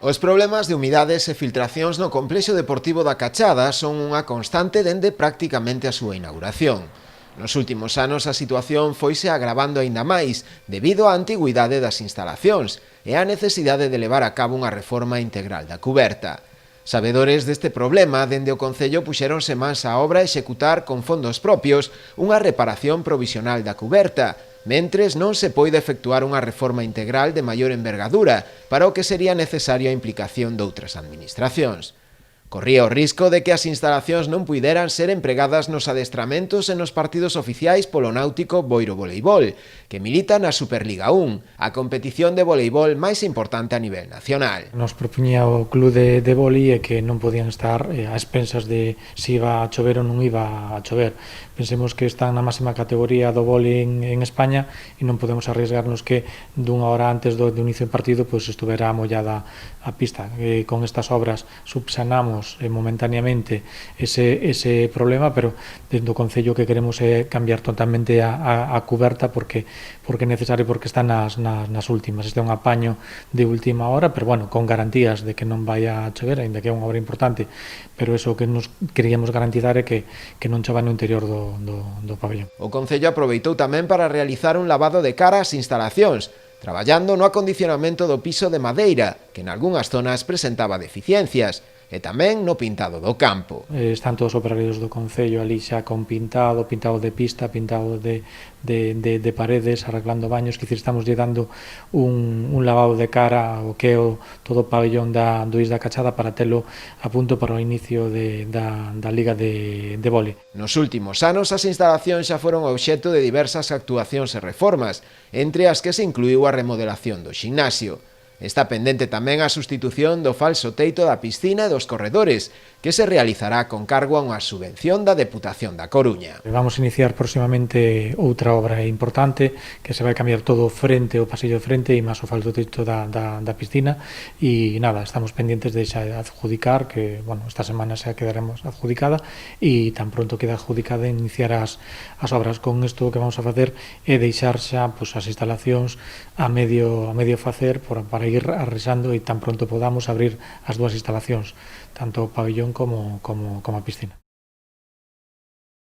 Os problemas de humidades e filtracións no complexo deportivo da Cachada son unha constante dende prácticamente a súa inauguración. Nos últimos anos a situación foise agravando aínda máis debido á antigüidade das instalacións e á necesidade de levar a cabo unha reforma integral da cuberta. Sabedores deste problema, dende o Concello puxéronse mans á obra a executar con fondos propios unha reparación provisional da cuberta, mentres non se poide efectuar unha reforma integral de maior envergadura, para o que sería necesaria a implicación doutras administracións. Corría o risco de que as instalacións non puideran ser empregadas nos adestramentos e nos partidos oficiais polo náutico Boiro Voleibol, que milita na Superliga 1, a competición de voleibol máis importante a nivel nacional. Nos propuñía o club de vólei e que non podían estar a expensas de se iba a chover ou non iba a chover. Pensemos que están na máxima categoría do vólei en España e non podemos arriesgarnos que dunha hora antes do inicio do partido pois estuvera mollada a pista. Con estas obras subsanamos momentáneamente ese problema, pero dentro do Concello que queremos é cambiar totalmente a cuberta porque é necesario, porque está nas últimas. Este é un apaño de última hora, pero bueno, con garantías de que non vai a chover, aínda que é unha obra importante, pero eso que nos queríamos garantizar é que non chova no interior do pabellón. O Concello aproveitou tamén para realizar un lavado de cara ás instalacións, traballando no acondicionamento do piso de madeira, que en algunhas zonas presentaba deficiencias, e tamén no pintado do campo. Están todos os operarios do Concello ali xa con pintado de pista, pintado de paredes, arreglando baños, que estamos lle dando un lavado de cara ao que é todo o pabellón do Is da Cachada para telo a punto para o inicio da Liga de vólei. Nos últimos anos as instalacións xa foron obxecto de diversas actuacións e reformas, entre as que se incluiu a remodelación do ximnasio. Está pendente tamén a sustitución do falso teito da piscina e dos corredores, que se realizará con cargo a unha subvención da Deputación da Coruña. Vamos a iniciar próximamente outra obra importante, que se vai cambiar todo o frente, o pasillo de frente e máis o falso teito da piscina, e nada, estamos pendientes de xa adjudicar, que bueno, esta semana xa quedaremos adjudicada, e tan pronto queda adjudicada iniciar as obras. Con isto que vamos a facer é deixar xa pues, as instalacións a medio facer para ir arrexando e tan pronto podamos abrir as dúas instalacións, tanto o pabellón como a piscina.